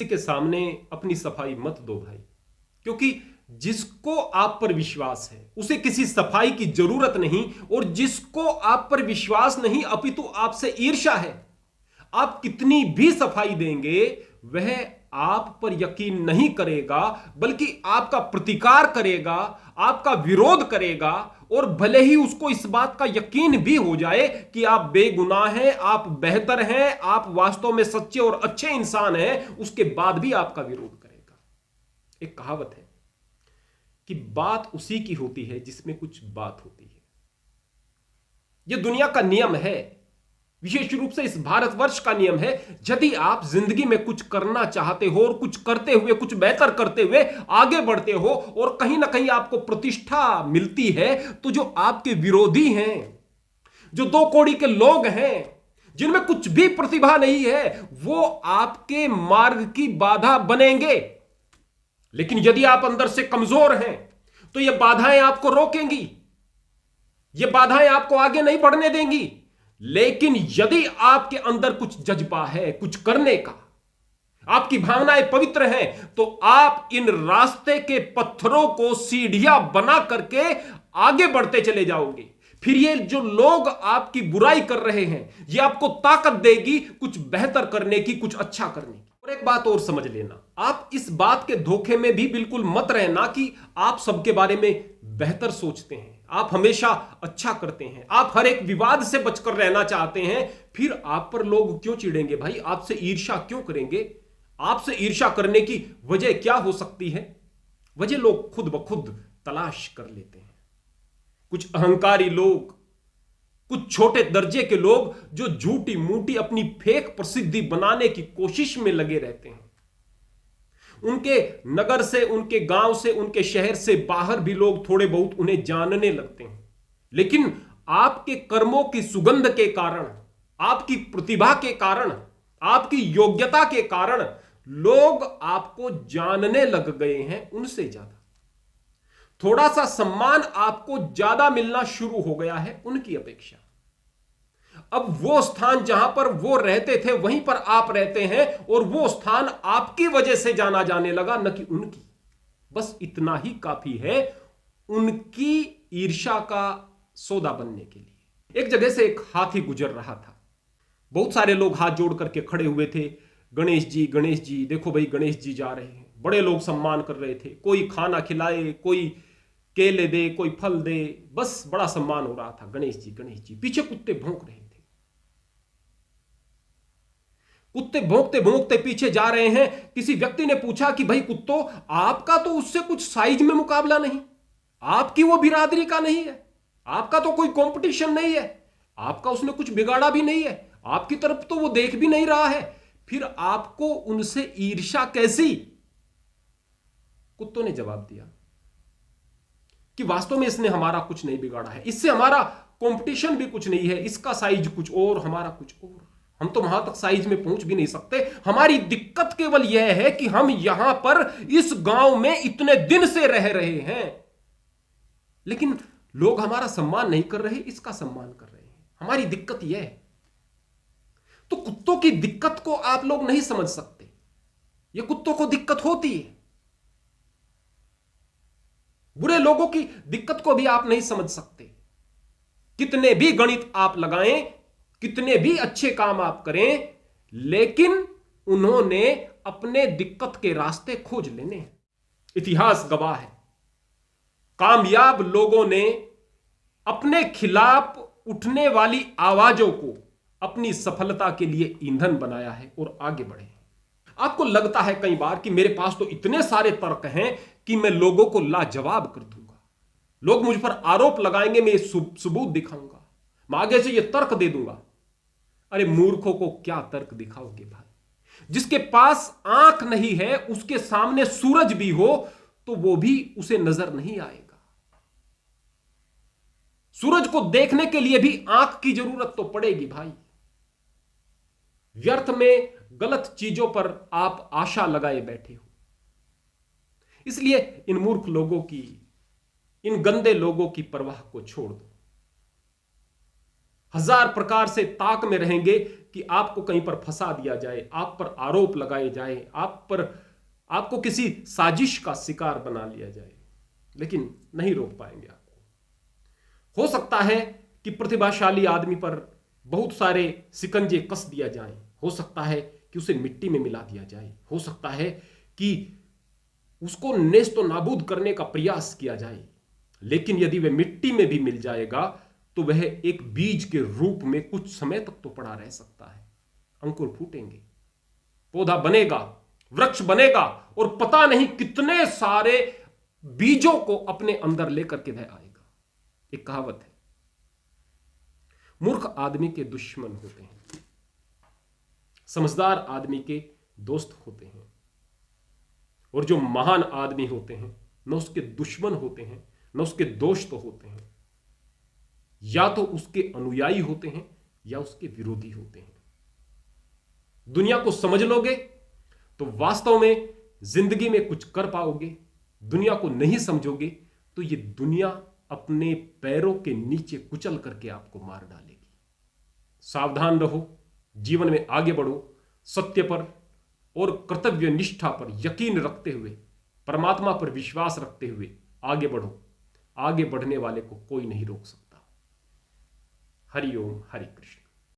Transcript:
के सामने अपनी सफाई मत दो भाई, क्योंकि जिसको आप पर विश्वास है उसे किसी सफाई की जरूरत नहीं, और जिसको आप पर विश्वास नहीं अपितु आपसे ईर्ष्या है, आप कितनी भी सफाई देंगे वह आप पर यकीन नहीं करेगा, बल्कि आपका प्रतिकार करेगा, आपका विरोध करेगा। और भले ही उसको इस बात का यकीन भी हो जाए कि आप बेगुनाह हैं, आप बेहतर हैं, आप वास्तव में सच्चे और अच्छे इंसान हैं, उसके बाद भी आपका विरोध करेगा। एक कहावत है कि बात उसी की होती है जिसमें कुछ बात होती है। यह दुनिया का नियम है, विशेष रूप से इस भारतवर्ष का नियम है। यदि आप जिंदगी में कुछ करना चाहते हो और कुछ करते हुए, कुछ बेहतर करते हुए आगे बढ़ते हो और कहीं ना कहीं आपको प्रतिष्ठा मिलती है, तो जो आपके विरोधी हैं, जो दो कौड़ी के लोग हैं, जिनमें कुछ भी प्रतिभा नहीं है, वो आपके मार्ग की बाधा बनेंगे। लेकिन यदि आप अंदर से कमजोर हैं तो ये बाधाएं आपको रोकेंगी, ये बाधाएं आपको आगे नहीं बढ़ने देंगी। लेकिन यदि आपके अंदर कुछ जज्बा है कुछ करने का, आपकी भावनाएं पवित्र हैं, तो आप इन रास्ते के पत्थरों को सीढ़ियां बना करके आगे बढ़ते चले जाओगे। फिर ये जो लोग आपकी बुराई कर रहे हैं, ये आपको ताकत देगी कुछ बेहतर करने की, कुछ अच्छा करने की। और एक बात और समझ लेना, आप इस बात के धोखे में भी बिल्कुल मत रहना कि आप सबके बारे में बेहतर सोचते हैं, आप हमेशा अच्छा करते हैं, आप हर एक विवाद से बचकर रहना चाहते हैं। फिर आप पर लोग क्यों चिढ़ेंगे भाई? आपसे ईर्ष्या क्यों करेंगे? आपसे ईर्ष्या करने की वजह क्या हो सकती है? वजह लोग खुद ब खुद तलाश कर लेते हैं। कुछ अहंकारी लोग, कुछ छोटे दर्जे के लोग जो झूठी मूठी अपनी फेक प्रसिद्धि बनाने की कोशिश में लगे रहते हैं। उनके नगर से, उनके गांव से, उनके शहर से बाहर भी लोग थोड़े बहुत उन्हें जानने लगते हैं। लेकिन आपके कर्मों की सुगंध के कारण, आपकी प्रतिभा के कारण, आपकी योग्यता के कारण लोग आपको जानने लग गए हैं उनसे ज्यादा। थोड़ा सा सम्मान आपको ज्यादा मिलना शुरू हो गया है उनकी अपेक्षा। अब वो स्थान जहां पर वो रहते थे वहीं पर आप रहते हैं, और वो स्थान आपकी वजह से जाना जाने लगा, न कि उनकी। बस इतना ही काफी है उनकी ईर्ष्या का सौदा बनने के लिए। एक जगह से एक हाथी गुजर रहा था। बहुत सारे लोग हाथ जोड़ करके खड़े हुए थे, गणेश जी देखो भाई, गणेश जी जा रहे हैं। बड़े लोग सम्मान कर रहे थे, कोई खाना खिलाए, कोई केले दे, कोई फल दे, बस बड़ा सम्मान हो रहा था। गणेश जी। पीछे कुत्ते भौंक रहे थे। कुत्ते भौंकते भौंकते पीछे जा रहे हैं। किसी व्यक्ति ने पूछा कि भाई कुत्तों, आपका तो उससे कुछ साइज में मुकाबला नहीं, आपकी वो बिरादरी का नहीं है, आपका तो कोई कंपटीशन नहीं है, आपका उसने कुछ बिगाड़ा भी नहीं है, आपकी तरफ तो वो देख भी नहीं रहा है, फिर आपको उनसे ईर्ष्या कैसी? कुत्तों ने जवाब दिया कि वास्तव में इसने हमारा कुछ नहीं बिगाड़ा है, इससे हमारा कंपटीशन भी कुछ नहीं है, इसका साइज कुछ और, हमारा कुछ और, हम तो वहां तक साइज में पहुंच भी नहीं सकते। हमारी दिक्कत केवल यह है कि हम यहां पर इस गांव में इतने दिन से रह रहे हैं, लेकिन लोग हमारा सम्मान नहीं कर रहे, इसका सम्मान कर रहे हैं। हमारी दिक्कत यह है। तो कुत्तों की दिक्कत को आप लोग नहीं समझ सकते, यह कुत्तों को दिक्कत होती है। बुरे लोगों की दिक्कत को भी आप नहीं समझ सकते। कितने भी गणित आप लगाएं, कितने भी अच्छे काम आप करें, लेकिन उन्होंने अपने दिक्कत के रास्ते खोज लेने हैं। इतिहास गवाह है, कामयाब लोगों ने अपने खिलाफ उठने वाली आवाजों को अपनी सफलता के लिए ईंधन बनाया है और आगे बढ़े हैं। आपको लगता है कई बार कि मेरे पास तो इतने सारे तर्क हैं कि मैं लोगों को लाजवाब कर दूंगा, लोग मुझ पर आरोप लगाएंगे, मैं सबूत दिखाऊंगा, मैं आगे से यह तर्क दे दूंगा। अरे मूर्खों को क्या तर्क दिखाओगे भाई? जिसके पास आंख नहीं है, उसके सामने सूरज भी हो तो वो भी उसे नजर नहीं आएगा। सूरज को देखने के लिए भी आंख की जरूरत तो पड़ेगी भाई। व्यर्थ में गलत चीजों पर आप आशा लगाए बैठे हो। इसलिए इन मूर्ख लोगों की, इन गंदे लोगों की परवाह को छोड़ दो। हजार प्रकार से ताक में रहेंगे कि आपको कहीं पर फंसा दिया जाए, आप पर आरोप लगाए जाए, आपको किसी साजिश का शिकार बना लिया जाए, लेकिन नहीं रोक पाएंगे आपको। हो सकता है कि प्रतिभाशाली आदमी पर बहुत सारे शिकंजे कस दिया जाए, हो सकता है कि उसे मिट्टी में मिला दिया जाए, हो सकता है कि उसको नेस्तो नाबूद करने का प्रयास किया जाए, लेकिन यदि वह मिट्टी में भी मिल जाएगा तो वह एक बीज के रूप में कुछ समय तक तो पड़ा रह सकता है। अंकुर फूटेंगे, पौधा बनेगा, वृक्ष बनेगा, और पता नहीं कितने सारे बीजों को अपने अंदर लेकर के वह आएगा। एक कहावत है, मूर्ख आदमी के दुश्मन होते हैं, समझदार आदमी के दोस्त होते हैं, और जो महान आदमी होते हैं न उसके दुश्मन होते हैं न उसके दोस्त होते हैं, या तो उसके अनुयायी होते हैं या उसके विरोधी होते हैं। दुनिया को समझ लोगे तो वास्तव में जिंदगी में कुछ कर पाओगे, दुनिया को नहीं समझोगे तो ये दुनिया अपने पैरों के नीचे कुचल करके आपको मार डालेगी। सावधान रहो, जीवन में आगे बढ़ो, सत्य पर और कर्तव्य निष्ठा पर यकीन रखते हुए, परमात्मा पर विश्वास रखते हुए आगे बढ़ो। आगे बढ़ने वाले को कोई नहीं रोक सकता। हरि ओम, हरि कृष्ण।